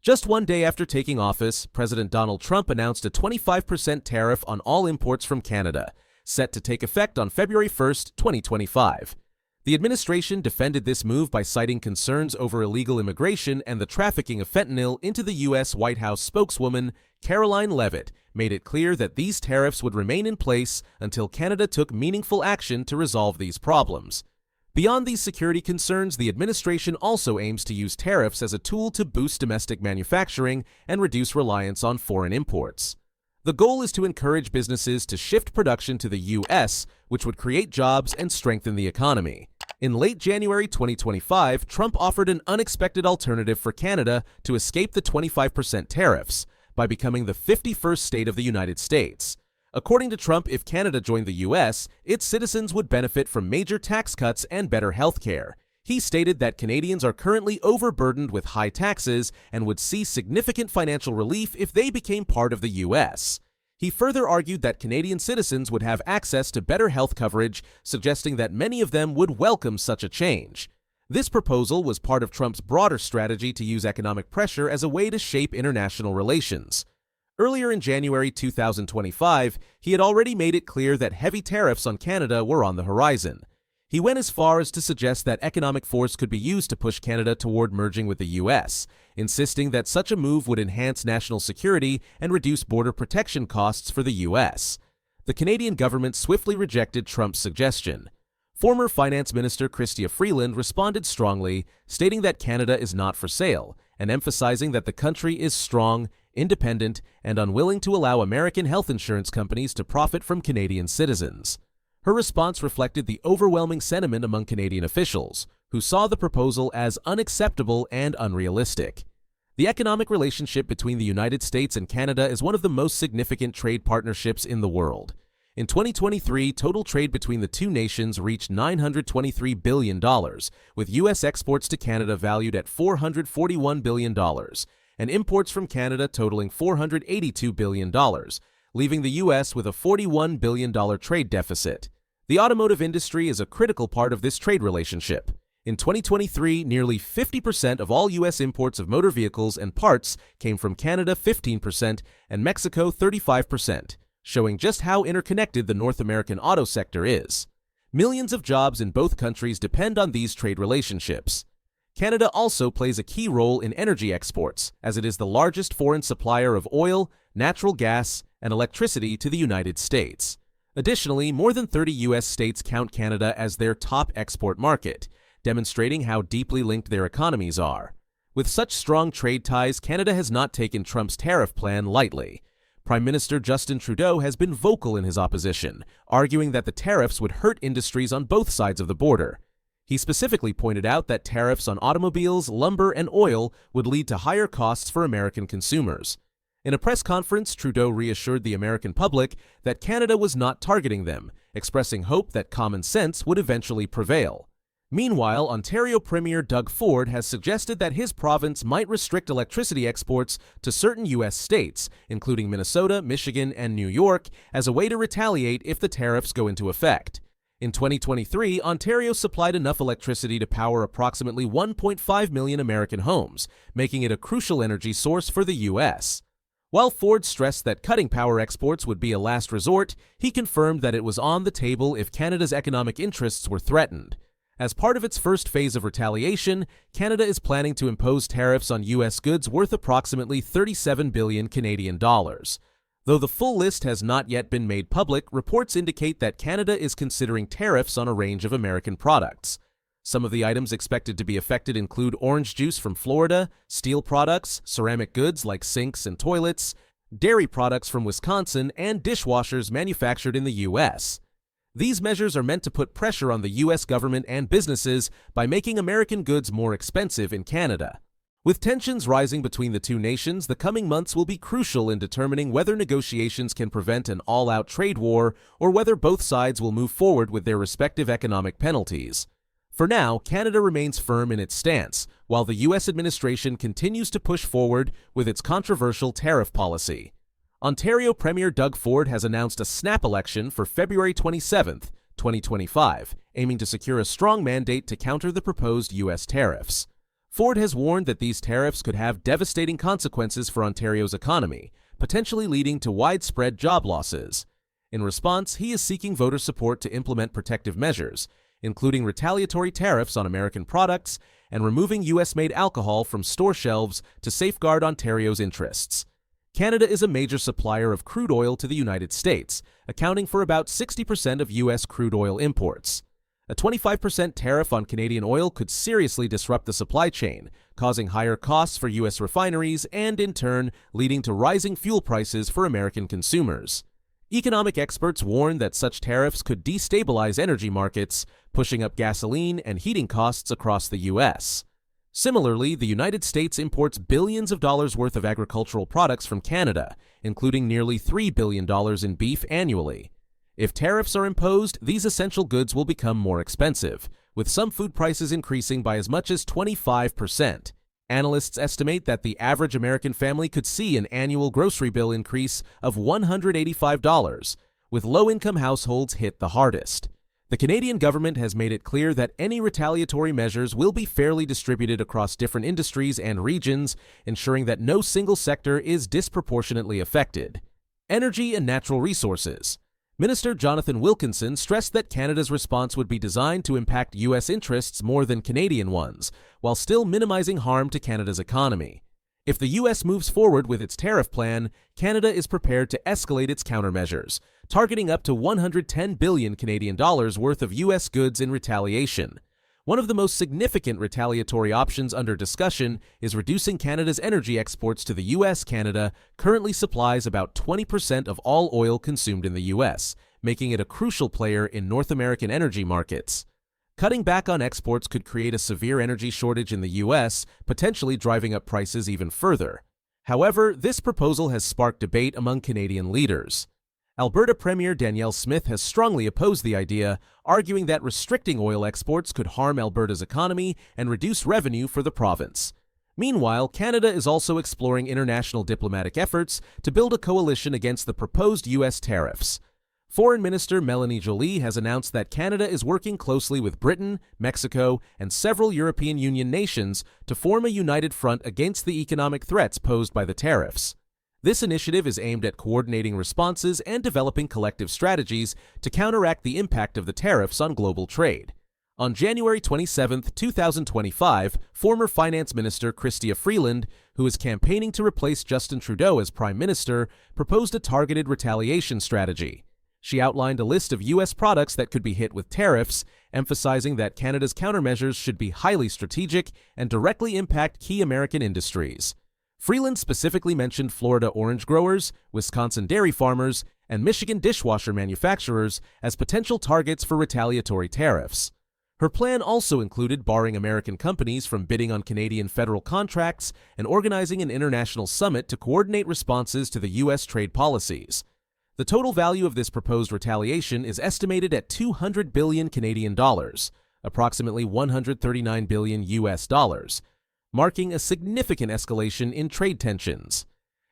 Just one day after taking office, President Donald Trump announced a 25% tariff on all imports from Canada, set to take effect on February 1, 2025. The administration defended this move by citing concerns over illegal immigration and the trafficking of fentanyl into the U.S. White House spokeswoman, Karoline Leavitt, made it clear that these tariffs would remain in place until Canada took meaningful action to resolve these problems. Beyond these security concerns, the administration also aims to use tariffs as a tool to boost domestic manufacturing and reduce reliance on foreign imports. The goal is to encourage businesses to shift production to the U.S., which would create jobs and strengthen the economy. In late January 2025, Trump offered an unexpected alternative for Canada to escape the 25% tariffs by becoming the 51st state of the United States. According to Trump, if Canada joined the U.S., its citizens would benefit from major tax cuts and better health care. He stated that Canadians are currently overburdened with high taxes and would see significant financial relief if they became part of the U.S. He further argued that Canadian citizens would have access to better health coverage, suggesting that many of them would welcome such a change. This proposal was part of Trump's broader strategy to use economic pressure as a way to shape international relations. Earlier in January 2025, he had already made it clear that heavy tariffs on Canada were on the horizon. He went as far as to suggest that economic force could be used to push Canada toward merging with the U.S., insisting that such a move would enhance national security and reduce border protection costs for the U.S. The Canadian government swiftly rejected Trump's suggestion. Former Finance Minister Chrystia Freeland responded strongly, stating that Canada is not for sale, and emphasizing that the country is strong, independent, and unwilling to allow American health insurance companies to profit from Canadian citizens. Her response reflected the overwhelming sentiment among Canadian officials, who saw the proposal as unacceptable and unrealistic. The economic relationship between the United States and Canada is one of the most significant trade partnerships in the world. In 2023, total trade between the two nations reached $923 billion, with U.S. exports to Canada valued at $441 billion, and imports from Canada totaling $482 billion, leaving the U.S. with a $41 billion trade deficit. The automotive industry is a critical part of this trade relationship. In 2023, nearly 50% of all U.S. imports of motor vehicles and parts came from Canada 15% and Mexico 35%, showing just how interconnected the North American auto sector is. Millions of jobs in both countries depend on these trade relationships. Canada also plays a key role in energy exports, as it is the largest foreign supplier of oil, natural gas, and electricity to the United States. Additionally, more than 30 U.S. states count Canada as their top export market, demonstrating how deeply linked their economies are. With such strong trade ties, Canada has not taken Trump's tariff plan lightly. Prime Minister Justin Trudeau has been vocal in his opposition, arguing that the tariffs would hurt industries on both sides of the border. He specifically pointed out that tariffs on automobiles, lumber, and oil would lead to higher costs for American consumers. In a press conference, Trudeau reassured the American public that Canada was not targeting them, expressing hope that common sense would eventually prevail. Meanwhile, Ontario Premier Doug Ford has suggested that his province might restrict electricity exports to certain U.S. states, including Minnesota, Michigan, and New York, as a way to retaliate if the tariffs go into effect. In 2023, Ontario supplied enough electricity to power approximately 1.5 million American homes, making it a crucial energy source for the U.S. While Ford stressed that cutting power exports would be a last resort, he confirmed that it was on the table if Canada's economic interests were threatened. As part of its first phase of retaliation, Canada is planning to impose tariffs on U.S. goods worth approximately 37 billion Canadian dollars. Though the full list has not yet been made public, reports indicate that Canada is considering tariffs on a range of American products. Some of the items expected to be affected include orange juice from Florida, steel products, ceramic goods like sinks and toilets, dairy products from Wisconsin, and dishwashers manufactured in the U.S. These measures are meant to put pressure on the U.S. government and businesses by making American goods more expensive in Canada. With tensions rising between the two nations, the coming months will be crucial in determining whether negotiations can prevent an all-out trade war or whether both sides will move forward with their respective economic penalties. For now, Canada remains firm in its stance, while the U.S. administration continues to push forward with its controversial tariff policy. Ontario Premier Doug Ford has announced a snap election for February 27, 2025, aiming to secure a strong mandate to counter the proposed U.S. tariffs. Ford has warned that these tariffs could have devastating consequences for Ontario's economy, potentially leading to widespread job losses. In response, he is seeking voter support to implement protective measures, including retaliatory tariffs on American products and removing U.S.-made alcohol from store shelves to safeguard Ontario's interests. Canada is a major supplier of crude oil to the United States, accounting for about 60% of U.S. crude oil imports. A 25% tariff on Canadian oil could seriously disrupt the supply chain, causing higher costs for U.S. refineries and, in turn, leading to rising fuel prices for American consumers. Economic experts warn that such tariffs could destabilize energy markets, pushing up gasoline and heating costs across the U.S. Similarly, the United States imports billions of dollars worth of agricultural products from Canada, including nearly $3 billion in beef annually. If tariffs are imposed, these essential goods will become more expensive, with some food prices increasing by as much as 25%. Analysts estimate that the average American family could see an annual grocery bill increase of $185, with low-income households hit the hardest. The Canadian government has made it clear that any retaliatory measures will be fairly distributed across different industries and regions, ensuring that no single sector is disproportionately affected. Energy and natural resources. Minister Jonathan Wilkinson stressed that Canada's response would be designed to impact U.S. interests more than Canadian ones, while still minimizing harm to Canada's economy. If the U.S. moves forward with its tariff plan, Canada is prepared to escalate its countermeasures, targeting up to 110 billion Canadian dollars worth of U.S. goods in retaliation. One of the most significant retaliatory options under discussion is reducing Canada's energy exports to the U.S. Canada currently supplies about 20% of all oil consumed in the U.S., making it a crucial player in North American energy markets. Cutting back on exports could create a severe energy shortage in the U.S., potentially driving up prices even further. However, this proposal has sparked debate among Canadian leaders. Alberta Premier Danielle Smith has strongly opposed the idea, arguing that restricting oil exports could harm Alberta's economy and reduce revenue for the province. Meanwhile, Canada is also exploring international diplomatic efforts to build a coalition against the proposed U.S. tariffs. Foreign Minister Melanie Joly has announced that Canada is working closely with Britain, Mexico, and several European Union nations to form a united front against the economic threats posed by the tariffs. This initiative is aimed at coordinating responses and developing collective strategies to counteract the impact of the tariffs on global trade. On January 27, 2025, former Finance Minister Chrystia Freeland, who is campaigning to replace Justin Trudeau as Prime Minister, proposed a targeted retaliation strategy. She outlined a list of U.S. products that could be hit with tariffs, emphasizing that Canada's countermeasures should be highly strategic and directly impact key American industries. Freeland specifically mentioned Florida orange growers, Wisconsin dairy farmers, and Michigan dishwasher manufacturers as potential targets for retaliatory tariffs. Her plan also included barring American companies from bidding on Canadian federal contracts and organizing an international summit to coordinate responses to the U.S. trade policies. The total value of this proposed retaliation is estimated at 200 billion Canadian dollars, approximately 139 billion U.S. dollars, marking a significant escalation in trade tensions.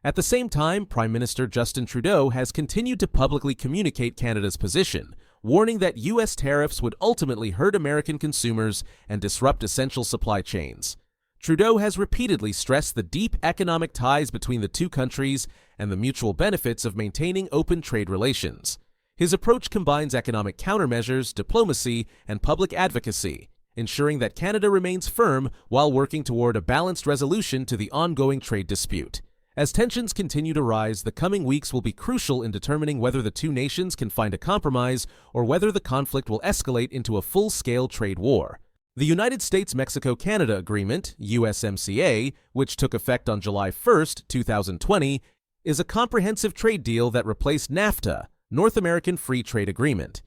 At the same time, Prime Minister Justin Trudeau has continued to publicly communicate Canada's position, warning that U.S. tariffs would ultimately hurt American consumers and disrupt essential supply chains. Trudeau has repeatedly stressed the deep economic ties between the two countries and the mutual benefits of maintaining open trade relations. His approach combines economic countermeasures, diplomacy, and public advocacy, ensuring that Canada remains firm while working toward a balanced resolution to the ongoing trade dispute. As tensions continue to rise, the coming weeks will be crucial in determining whether the two nations can find a compromise or whether the conflict will escalate into a full-scale trade war. The United States-Mexico-Canada Agreement, USMCA, which took effect on July 1, 2020, is a comprehensive trade deal that replaced NAFTA, North American Free Trade Agreement.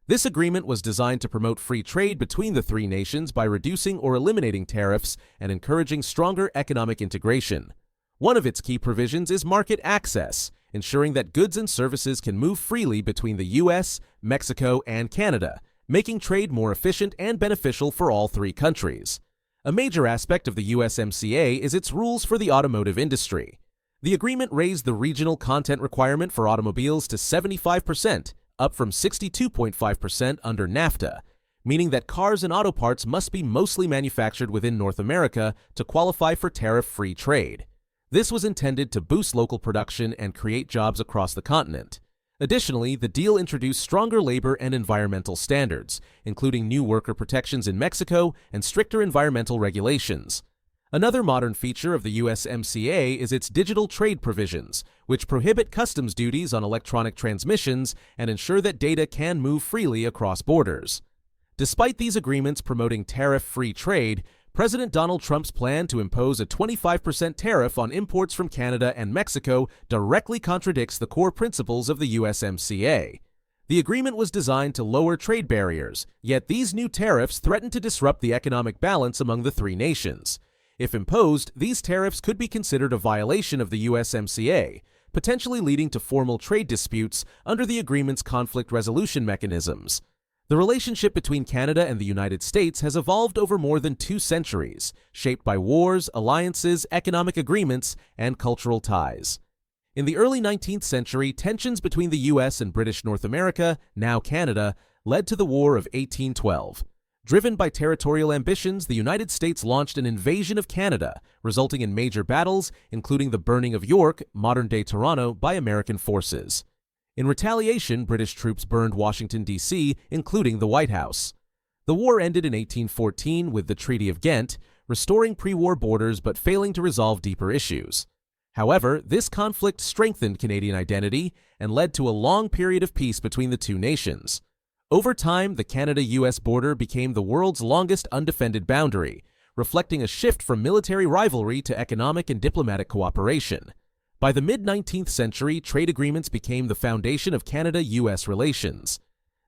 This agreement was designed to promote free trade between the three nations by reducing or eliminating tariffs and encouraging stronger economic integration. One of its key provisions is market access, ensuring that goods and services can move freely between the U.S., Mexico, and Canada, making trade more efficient and beneficial for all three countries. A major aspect of the USMCA is its rules for the automotive industry. The agreement raised the regional content requirement for automobiles to 75%, up from 62.5% under NAFTA, meaning that cars and auto parts must be mostly manufactured within North America to qualify for tariff-free trade. This was intended to boost local production and create jobs across the continent. Additionally, the deal introduced stronger labor and environmental standards, including new worker protections in Mexico and stricter environmental regulations. Another modern feature of the USMCA is its digital trade provisions, which prohibit customs duties on electronic transmissions and ensure that data can move freely across borders. Despite these agreements promoting tariff-free trade, President Donald Trump's plan to impose a 25% tariff on imports from Canada and Mexico directly contradicts the core principles of the USMCA. The agreement was designed to lower trade barriers, yet these new tariffs threaten to disrupt the economic balance among the three nations. If imposed, these tariffs could be considered a violation of the USMCA, potentially leading to formal trade disputes under the agreement's conflict resolution mechanisms. The relationship between Canada and the United States has evolved over more than 2 centuries, shaped by wars, alliances, economic agreements, and cultural ties. In the early 19th century, tensions between the U.S. and British North America, now Canada, led to the War of 1812. Driven by territorial ambitions, the United States launched an invasion of Canada, resulting in major battles, including the burning of York, modern-day Toronto, by American forces. In retaliation, British troops burned Washington, D.C., including the White House. The war ended in 1814 with the Treaty of Ghent, restoring pre-war borders but failing to resolve deeper issues. However, this conflict strengthened Canadian identity and led to a long period of peace between the two nations. Over time, the Canada-US border became the world's longest undefended boundary, reflecting a shift from military rivalry to economic and diplomatic cooperation. By the mid-19th century, trade agreements became the foundation of Canada-US relations.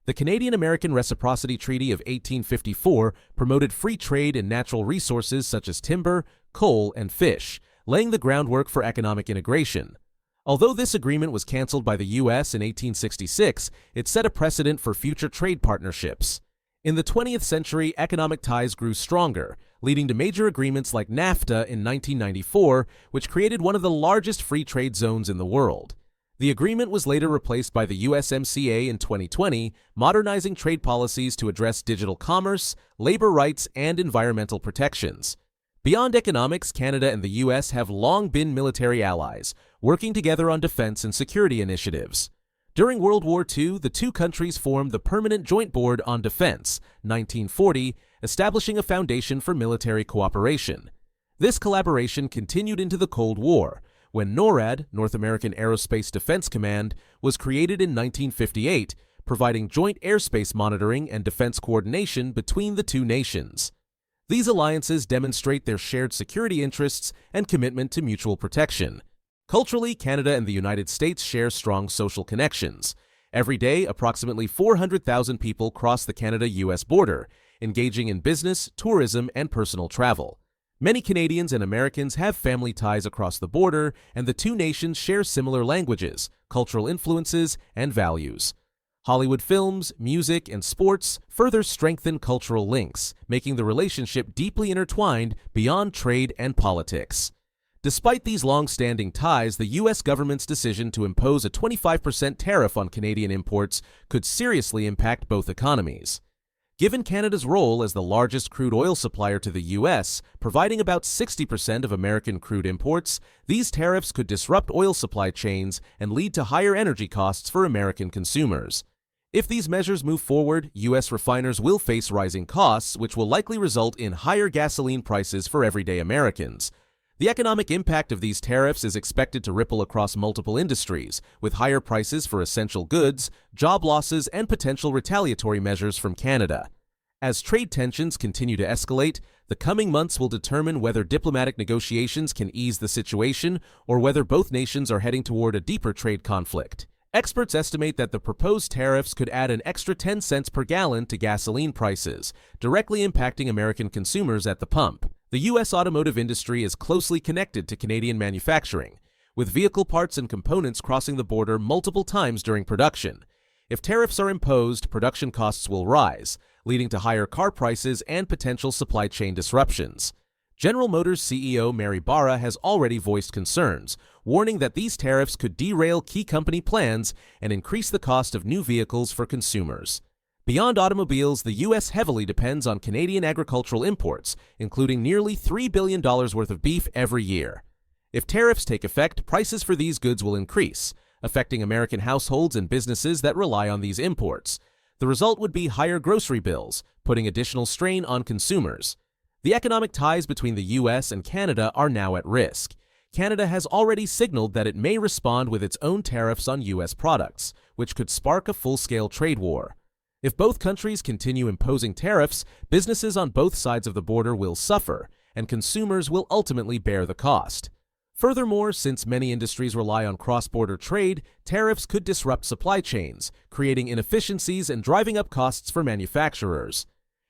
The Canadian-American Reciprocity Treaty of 1854 promoted free trade in natural resources such as timber, coal, and fish, laying the groundwork for economic integration. Although this agreement was canceled by the U.S. in 1866, it set a precedent for future trade partnerships. In the 20th century, economic ties grew stronger, leading to major agreements like NAFTA in 1994, which created one of the largest free trade zones in the world. The agreement was later replaced by the USMCA in 2020, modernizing trade policies to address digital commerce, labor rights, and environmental protections. Beyond economics, Canada and the U.S. have long been military allies, working together on defense and security initiatives. During World War II, the two countries formed the Permanent Joint Board on Defense, 1940, establishing a foundation for military cooperation. This collaboration continued into the Cold War, when NORAD, North American Aerospace Defense Command, was created in 1958, providing joint airspace monitoring and defense coordination between the two nations. These alliances demonstrate their shared security interests and commitment to mutual protection. Culturally, Canada and the United States share strong social connections. Every day, approximately 400,000 people cross the Canada-US border, engaging in business, tourism, and personal travel. Many Canadians and Americans have family ties across the border, and the two nations share similar languages, cultural influences, and values. Hollywood films, music, and sports further strengthen cultural links, making the relationship deeply intertwined beyond trade and politics. Despite these long-standing ties, the U.S. government's decision to impose a 25% tariff on Canadian imports could seriously impact both economies. Given Canada's role as the largest crude oil supplier to the U.S., providing about 60% of American crude imports, these tariffs could disrupt oil supply chains and lead to higher energy costs for American consumers. If these measures move forward, U.S. refiners will face rising costs, which will likely result in higher gasoline prices for everyday Americans. The economic impact of these tariffs is expected to ripple across multiple industries, with higher prices for essential goods, job losses, and potential retaliatory measures from Canada. As trade tensions continue to escalate, the coming months will determine whether diplomatic negotiations can ease the situation or whether both nations are heading toward a deeper trade conflict. Experts estimate that the proposed tariffs could add an extra 10 cents per gallon to gasoline prices, directly impacting American consumers at the pump. The U.S. automotive industry is closely connected to Canadian manufacturing, with vehicle parts and components crossing the border multiple times during production. If tariffs are imposed, production costs will rise, leading to higher car prices and potential supply chain disruptions. General Motors CEO Mary Barra has already voiced concerns, warning that these tariffs could derail key company plans and increase the cost of new vehicles for consumers. Beyond automobiles, the U.S. heavily depends on Canadian agricultural imports, including nearly $3 billion worth of beef every year. If tariffs take effect, prices for these goods will increase, affecting American households and businesses that rely on these imports. The result would be higher grocery bills, putting additional strain on consumers. The economic ties between the U.S. and Canada are now at risk. Canada has already signaled that it may respond with its own tariffs on U.S. products, which could spark a full-scale trade war. If both countries continue imposing tariffs, businesses on both sides of the border will suffer, and consumers will ultimately bear the cost. Furthermore, since many industries rely on cross-border trade, tariffs could disrupt supply chains, creating inefficiencies and driving up costs for manufacturers.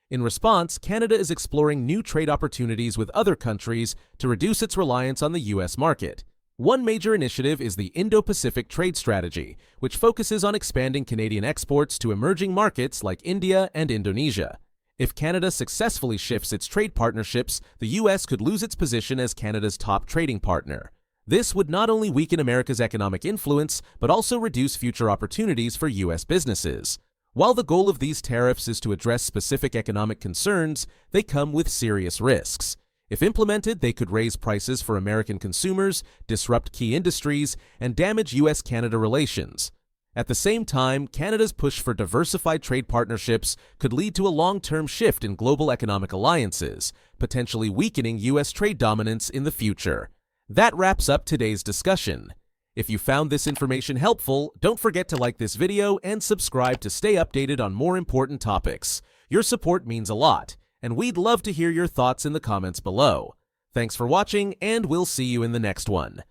In response, Canada is exploring new trade opportunities with other countries to reduce its reliance on the U.S. market. One major initiative is the Indo-Pacific Trade Strategy, which focuses on expanding Canadian exports to emerging markets like India and Indonesia. If Canada successfully shifts its trade partnerships, the U.S. could lose its position as Canada's top trading partner. This would not only weaken America's economic influence, but also reduce future opportunities for U.S. businesses. While the goal of these tariffs is to address specific economic concerns, they come with serious risks. If implemented, they could raise prices for American consumers, disrupt key industries, and damage U.S.-Canada relations. At the same time, Canada's push for diversified trade partnerships could lead to a long-term shift in global economic alliances, potentially weakening U.S. trade dominance in the future. That wraps up today's discussion. If you found this information helpful, don't forget to like this video and subscribe to stay updated on more important topics. Your support means a lot, and we'd love to hear your thoughts in the comments below. Thanks for watching, and we'll see you in the next one.